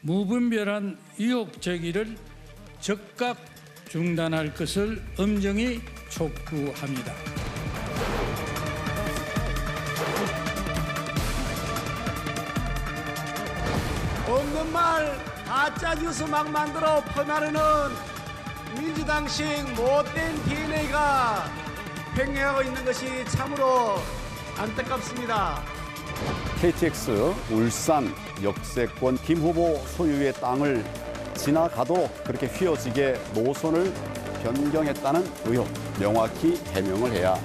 무분별한 의혹 제기를 즉각 중단할 것을 엄정히 촉구합니다. 없는 말 가짜 뉴스 막 만들어 퍼나르는 민주당식 못된 DNA가 횡행하고 있는 것이 참으로 안타깝습니다. KTX 울산 역세권 김 후보 소유의 땅을 지나가도록 그렇게 휘어지게 노선을 변경했다는 의혹 명확히 해명을 해야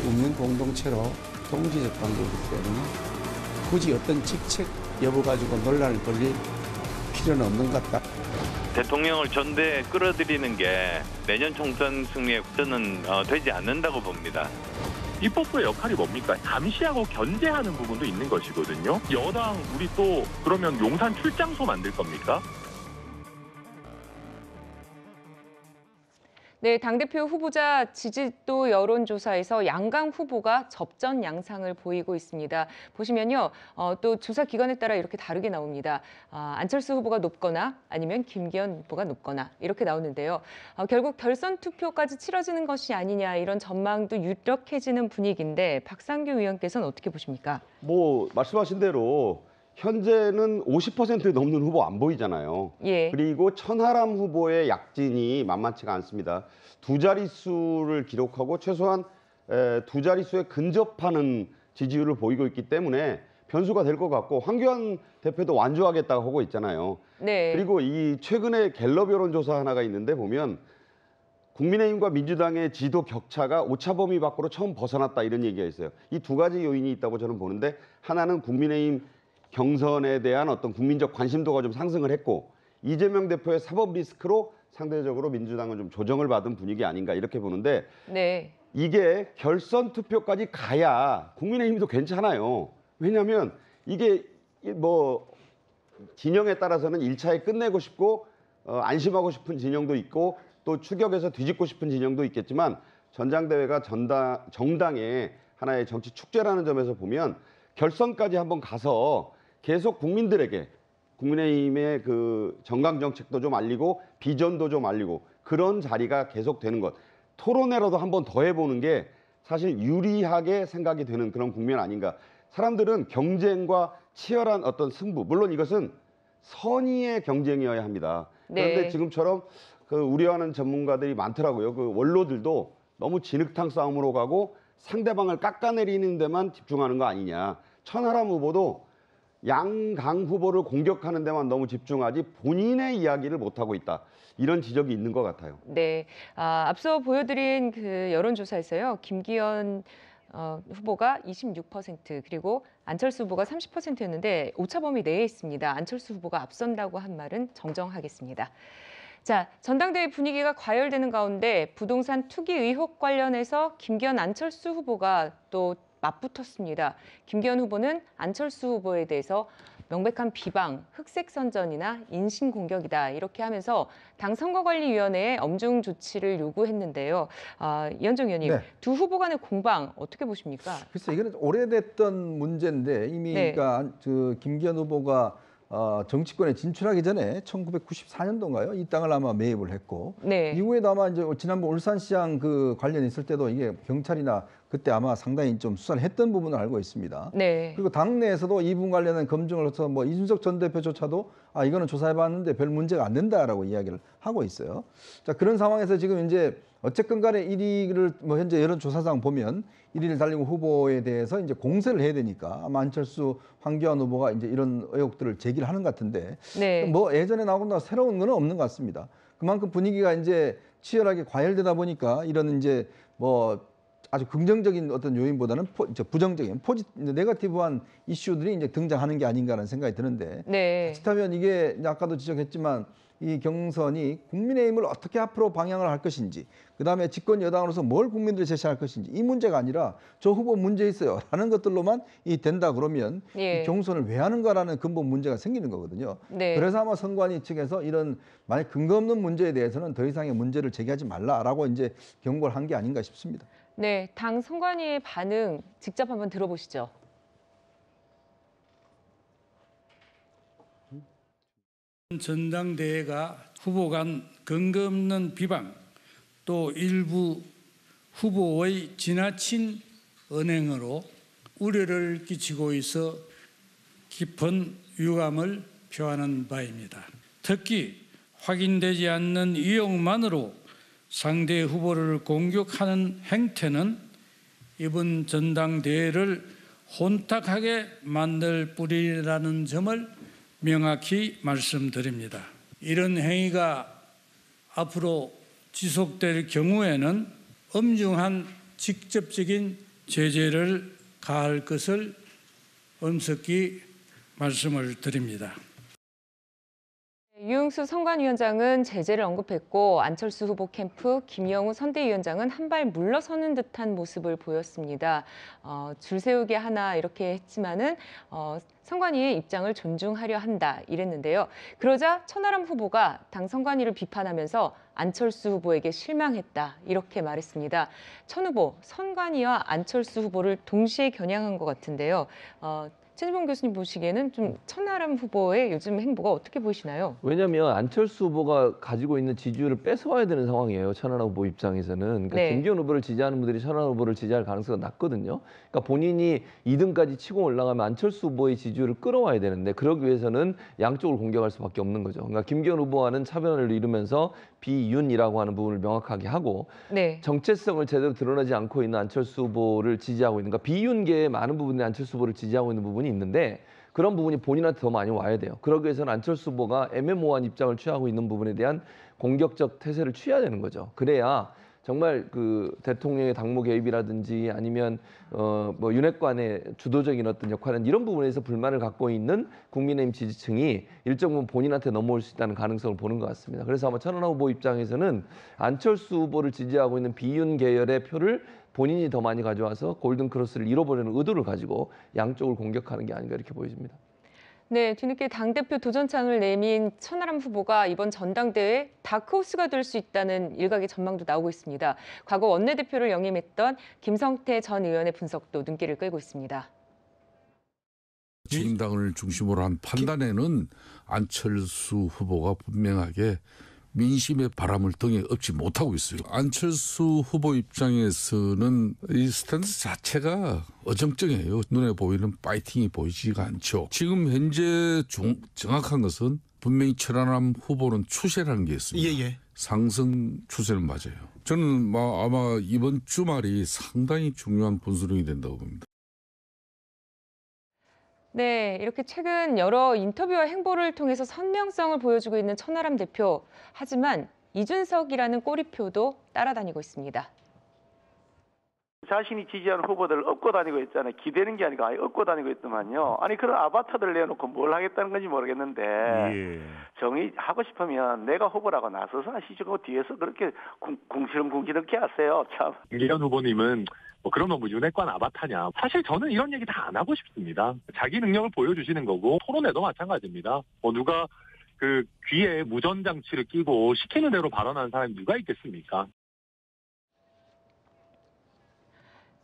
없는 공동체로 동지적 관계이기 때문에 굳이 어떤 직책 여부 가지고 논란을 벌일 필요는 없는 것 같다. 대통령을 전대에 끌어들이는 게 내년 총선 승리에 저는 되지 않는다고 봅니다. 입법부의 역할이 뭡니까? 감시하고 견제하는 부분도 있는 것이거든요. 여당 우리 또 그러면 용산 출장소 만들 겁니까? 네, 당대표 후보자 지지도 여론조사에서 양강 후보가 접전 양상을 보이고 있습니다. 보시면요, 또 조사 기관에 따라 이렇게 다르게 나옵니다. 안철수 후보가 높거나 아니면 김기현 후보가 높거나 이렇게 나오는데요. 결국 결선 투표까지 치러지는 것이 아니냐 이런 전망도 유력해지는 분위기인데 박상규 의원께서는 어떻게 보십니까? 말씀하신 대로 현재는 50% 넘는 후보 안 보이잖아요. 예. 그리고 천하람 후보의 약진이 만만치가 않습니다. 두 자릿수를 기록하고 최소한 두 자릿수에 근접하는 지지율을 보이고 있기 때문에 변수가 될 것 같고 황교안 대표도 완주하겠다고 하고 있잖아요. 네. 그리고 이 최근에 갤럽 여론조사 하나가 있는데 보면 국민의힘과 민주당의 지도 격차가 오차 범위 밖으로 처음 벗어났다 이런 얘기가 있어요. 이 두 가지 요인이 있다고 저는 보는데 하나는 국민의힘 경선에 대한 어떤 국민적 관심도가 좀 상승을 했고 이재명 대표의 사법 리스크로 상대적으로 민주당은 좀 조정을 받은 분위기 아닌가 이렇게 보는데 네. 이게 결선 투표까지 가야 국민의힘도 괜찮아요. 왜냐하면 이게 진영에 따라서는 1차에 끝내고 싶고 안심하고 싶은 진영도 있고 또 추격해서 뒤집고 싶은 진영도 있겠지만 전당대회가 정당의 하나의 정치 축제라는 점에서 보면 결선까지 한번 가서 계속 국민들에게 국민의힘의 그 정강 정책도 좀 알리고 비전도 좀 알리고 그런 자리가 계속 되는 것. 토론회라도 한번 더 해보는 게 사실 유리하게 생각이 되는 그런 국면 아닌가. 사람들은 경쟁과 치열한 어떤 승부, 물론 이것은 선의의 경쟁이어야 합니다. 그런데 네. 지금처럼 그 우려하는 전문가들이 많더라고요. 그 원로들도 너무 진흙탕 싸움으로 가고 상대방을 깎아내리는 데만 집중하는 거 아니냐. 천하람 후보도 양강 후보를 공격하는 데만 너무 집중하지 본인의 이야기를 못하고 있다. 이런 지적이 있는 것 같아요. 네, 앞서 보여드린 그 여론조사에서요. 김기현 후보가 26% 그리고 안철수 후보가 30%였는데 오차범위 내에 있습니다. 안철수 후보가 앞선다고 한 말은 정정하겠습니다. 자, 전당대회 분위기가 과열되는 가운데 부동산 투기 의혹 관련해서 김기현, 안철수 후보가 또 맞붙었습니다. 김기현 후보는 안철수 후보에 대해서 명백한 비방, 흑색선전이나 인신공격이다 이렇게 하면서 당 선거관리위원회에 엄중 조치를 요구했는데요. 이현정 의원님, 네. 두 후보 간의 공방 어떻게 보십니까? 글쎄 이거는 오래됐던 문제인데 이미 네. 그러니까 김기현 후보가 정치권에 진출하기 전에 1994년도인가요? 이 땅을 아마 매입을 했고 네. 이후에도 아마 이제 지난번 울산시장 그 관련 있을 때도 이게 경찰이나 그때 아마 상당히 좀 수사를 했던 부분을 알고 있습니다. 네. 그리고 당내에서도 이분 관련한 검증을 해서 이준석 전 대표조차도 이거는 조사해봤는데 별 문제가 안 된다라고 이야기를 하고 있어요. 자, 그런 상황에서 지금 이제 어쨌건 간에 1위를 현재 여론조사상 보면 1위를 달리고 후보에 대해서 이제 공세를 해야 되니까 아마 안철수, 황교안 후보가 이제 이런 의혹들을 제기를 하는 것 같은데 네. 예전에 나오거나 새로운 건 없는 것 같습니다. 그만큼 분위기가 이제 치열하게 과열되다 보니까 이런 이제 아주 긍정적인 어떤 요인보다는 부정적인 네거티브한 이슈들이 이제 등장하는 게 아닌가라는 생각이 드는데 네. 그렇다면 이게 아까도 지적했지만 이 경선이 국민의힘을 어떻게 앞으로 방향을 할 것인지, 그다음에 집권 여당으로서 뭘 국민들이 제시할 것인지, 이 문제가 아니라 저 후보 문제 있어요 라는 것들로만 된다 그러면 이 경선을 왜 하는가라는 근본 문제가 생기는 거거든요. 그래서 아마 선관위 측에서 이런 만약 근거 없는 문제에 대해서는 더 이상의 문제를 제기하지 말라라고 이제 경고를 한 게 아닌가 싶습니다. 네, 당 선관위의 반응 직접 한번 들어보시죠. 전당대회가 후보 간 근거 없는 비방, 또 일부 후보의 지나친 언행으로 우려를 끼치고 있어 깊은 유감을 표하는 바입니다. 특히 확인되지 않는 의혹만으로 상대 후보를 공격하는 행태는 이번 전당대회를 혼탁하게 만들 뿐이라는 점을 명확히 말씀드립니다. 이런 행위가 앞으로 지속될 경우에는 엄중한 직접적인 제재를 가할 것을 엄석히 말씀을 드립니다. 유흥수 선관위원장은 제재를 언급했고 안철수 후보 캠프 김영우 선대위원장은 한 발 물러서는 듯한 모습을 보였습니다. 줄 세우기 하나 이렇게 했지만은 선관위의 입장을 존중하려 한다 이랬는데요. 그러자 천하람 후보가 당 선관위를 비판하면서 안철수 후보에게 실망했다 이렇게 말했습니다. 천 후보, 선관위와 안철수 후보를 동시에 겨냥한 것 같은데요. 최진봉 교수님 보시기에는 좀 천하람 후보의 요즘 행보가 어떻게 보이시나요? 왜냐하면 안철수 후보가 가지고 있는 지지율을 뺏어와야 되는 상황이에요. 천하람 후보 입장에서는. 그러니까 김기현 후보를 지지하는 분들이 천하람 후보를 지지할 가능성이 낮거든요. 그러니까 본인이 2등까지 치고 올라가면 안철수 후보의 지지율을 끌어와야 되는데 그러기 위해서는 양쪽을 공격할 수밖에 없는 거죠. 그러니까 김기현 후보와는 차별을 이루면서 비윤이라고 하는 부분을 명확하게 하고 정체성을 제대로 드러나지 않고 있는 안철수 후보를 지지하고 있는, 그러니까 비윤계의 많은 부분이 안철수 후보를 지지하고 있는 부분이 있는데 그런 부분이 본인한테 더 많이 와야 돼요. 그러기 위해서는 안철수 후보가 애매모호한 입장을 취하고 있는 부분에 대한 공격적 태세를 취해야 되는 거죠. 그래야 정말 그 대통령의 당무 개입이라든지 아니면 뭐 윤핵관의 주도적인 어떤 역할은 이런 부분에서 불만을 갖고 있는 국민의힘 지지층이 일정 부분 본인한테 넘어올 수 있다는 가능성을 보는 것 같습니다. 그래서 아마 천하람 후보 입장에서는 안철수 후보를 지지하고 있는 비윤 계열의 표를 본인이 더 많이 가져와서 골든크로스를 잃어버리는 의도를 가지고 양쪽을 공격하는 게 아닌가 이렇게 보여집니다. 네, 뒤늦게 당대표 도전장을 내민 천하람 후보가 이번 전당대회 다크호스가 될 수 있다는 일각의 전망도 나오고 있습니다. 과거 원내대표를 역임했던 김성태 전 의원의 분석도 눈길을 끌고 있습니다. 진당을 중심으로 한 판단에는 안철수 후보가 분명하게 민심의 바람을 등에 업지 못하고 있어요. 안철수 후보 입장에서는 이 스탠스 자체가 어정쩡해요. 눈에 보이는 파이팅이 보이지가 않죠. 지금 현재 정확한 것은 분명히 천하람 후보는 추세라는 게 있습니다. 상승 추세는 맞아요. 저는 아마 이번 주말이 상당히 중요한 분수령이 된다고 봅니다. 네, 이렇게 최근 여러 인터뷰와 행보를 통해서 선명성을 보여주고 있는 천하람 대표. 하지만 이준석이라는 꼬리표도 따라다니고 있습니다. 자신이 지지하는 후보들을 업고 다니고 있잖아요. 기대는 게 아니고 아예 업고 다니고 있더만요. 아니 그런 아바타들 내놓고 뭘 하겠다는 건지 모르겠는데 정의하고 싶으면 내가 후보라고 나서서 하시죠. 뒤에서 그렇게 궁시렁궁시렁 이렇게 하세요. 참. 김기현 후보님은 그러면 윤핵관 아바타냐. 사실 저는 이런 얘기 다 안 하고 싶습니다. 자기 능력을 보여주시는 거고 토론회도 마찬가지입니다. 누가 그 귀에 무전장치를 끼고 시키는 대로 발언하는 사람이 누가 있겠습니까?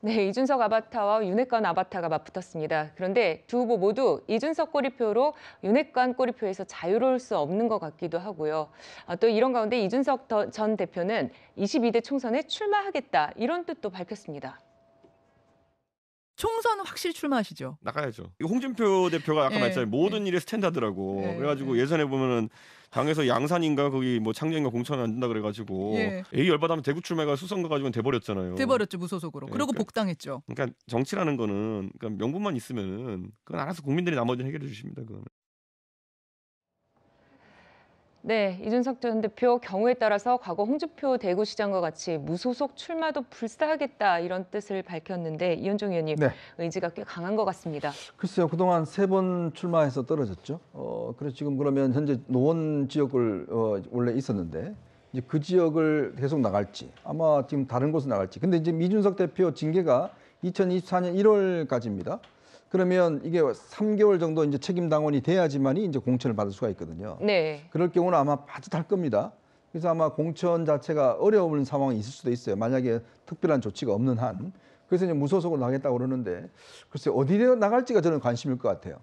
네, 이준석 아바타와 윤핵관 아바타가 맞붙었습니다. 그런데 두 후보 모두 이준석 꼬리표로 윤핵관 꼬리표에서 자유로울 수 없는 것 같기도 하고요. 또 이런 가운데 이준석 전 대표는 22대 총선에 출마하겠다 이런 뜻도 밝혔습니다. 총선은 확실히 출마하시죠? 나가야죠. 홍준표 대표가 아까 말했잖아요. 모든 일에 스탠다드라고. 그래가지고 예전에 보면은 당에서 양산인가 거기 뭐 창녕인가 공천을 안 준다 그래가지고 A 열받으면 대구 출마가 수선거 가지고는 돼버렸잖아요. 돼버렸죠 무소속으로. 그러고 복당했죠. 그러니까 정치라는 거는 그러니까 명분만 있으면은 그건 알아서 국민들이 나머지는 해결해 주십니다. 그거는. 네, 이준석 전 대표 경우에 따라서 과거 홍준표 대구시장과 같이 무소속 출마도 불사하겠다 이런 뜻을 밝혔는데 이현종 의원님 네. 의지가 꽤 강한 것 같습니다. 글쎄요, 그동안 3번 출마해서 떨어졌죠. 그래서 지금 그러면 현재 노원 지역을 원래 있었는데 이제 그 지역을 계속 나갈지 아마 지금 다른 곳으로 나갈지. 근데 이제 이준석 대표 징계가 2024년 1월까지입니다. 그러면 이게 3개월 정도 이제 책임 당원이 돼야지만이 이제 공천을 받을 수가 있거든요. 네. 그럴 경우는 아마 빠듯할 겁니다. 그래서 아마 공천 자체가 어려운 상황이 있을 수도 있어요. 만약에 특별한 조치가 없는 한. 그래서 이제 무소속으로 나가겠다고 그러는데 글쎄 어디로 나갈지가 저는 관심일 것 같아요.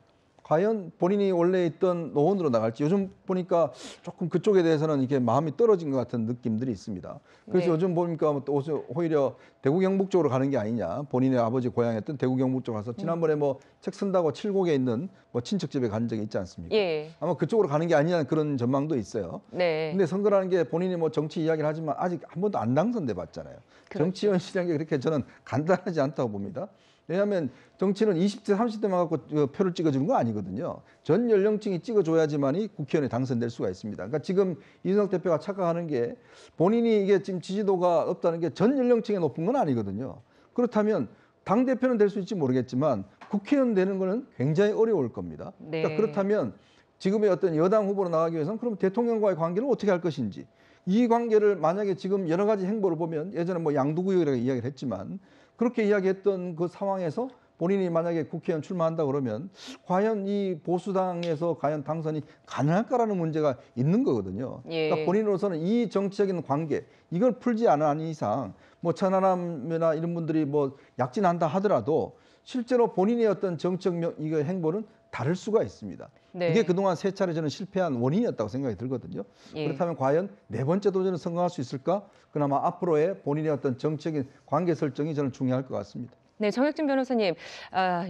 과연 본인이 원래 있던 노원으로 나갈지 요즘 보니까 조금 그쪽에 대해서는 이렇게 마음이 떨어진 것 같은 느낌들이 있습니다. 그래서 네. 요즘 보니까 또 오히려 대구 경북 쪽으로 가는 게 아니냐. 본인의 아버지 고향이었던 대구 경북 쪽으로 가서 지난번에 뭐 책 쓴다고 칠곡에 있는 뭐 친척 집에 간 적이 있지 않습니까? 예. 아마 그쪽으로 가는 게 아니냐는 그런 전망도 있어요. 네. 근데 선거라는 게 본인이 뭐 정치 이야기를 하지만 아직 한 번도 안 당선돼 봤잖아요. 그렇죠. 정치연실이라는 게 그렇게 저는 간단하지 않다고 봅니다. 왜냐하면 정치는 20대, 30대만 갖고 표를 찍어주는 거 아니거든요. 전 연령층이 찍어줘야지만이 국회의원에 당선될 수가 있습니다. 그러니까 지금 이준석 대표가 착각하는 게 본인이 이게 지금 지지도가 없다는 게 전 연령층에 높은 건 아니거든요. 그렇다면 당대표는 될 수 있을지 모르겠지만 국회의원 되는 거는 굉장히 어려울 겁니다. 네. 그러니까 그렇다면 지금의 어떤 여당 후보로 나가기 위해서는 그럼 대통령과의 관계를 어떻게 할 것인지 이 관계를 만약에 지금 여러 가지 행보를 보면 예전에 뭐 양두구역이라고 이야기를 했지만 그렇게 이야기했던 그 상황에서 본인이 만약에 국회의원 출마한다 그러면 과연 이 보수당에서 과연 당선이 가능할까라는 문제가 있는 거거든요. 예. 그러니까 본인으로서는 이 정치적인 관계 이걸 풀지 않은 이상 뭐 천하람이나 이런 분들이 뭐 약진한다 하더라도 실제로 본인의 어떤 정책 이거 행보는 다를 수가 있습니다. 네. 이게 그동안 3차례 저는 실패한 원인이었다고 생각이 들거든요. 예. 그렇다면 과연 4번째 도전을 성공할 수 있을까? 그나마 앞으로의 본인의 어떤 정책인 관계 설정이 저는 중요할 것 같습니다. 네, 정혁진 변호사님,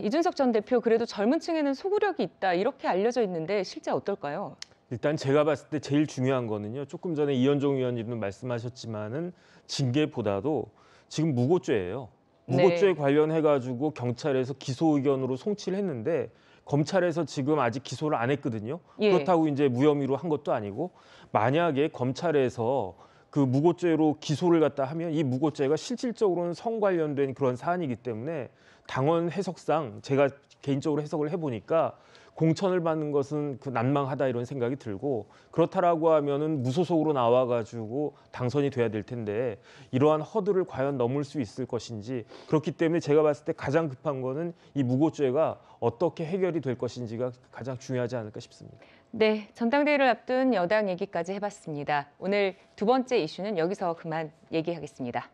이준석 전 대표 그래도 젊은 층에는 소구력이 있다 이렇게 알려져 있는데 실제 어떨까요? 일단 제가 봤을 때 제일 중요한 거는요. 조금 전에 이현종 의원님도 말씀하셨지만은 징계보다도 지금 무고죄예요. 무고죄 네. 관련해가지고 경찰에서 기소 의견으로 송치를 했는데 검찰에서 지금 아직 기소를 안 했거든요. 예. 그렇다고 이제 무혐의로 한 것도 아니고 만약에 검찰에서 그 무고죄로 기소를 갖다 하면 이 무고죄가 실질적으로는 성 관련된 그런 사안이기 때문에 당원 해석상 제가 개인적으로 해석을 해보니까 공천을 받는 것은 그 난망하다 이런 생각이 들고 그렇다라고 하면은 무소속으로 나와가지고 당선이 돼야 될 텐데 이러한 허들을 과연 넘을 수 있을 것인지 그렇기 때문에 제가 봤을 때 가장 급한 거는 이 무고죄가 어떻게 해결이 될 것인지가 가장 중요하지 않을까 싶습니다. 네, 전당대회를 앞둔 여당 얘기까지 해봤습니다. 오늘 두 번째 이슈는 여기서 그만 얘기하겠습니다.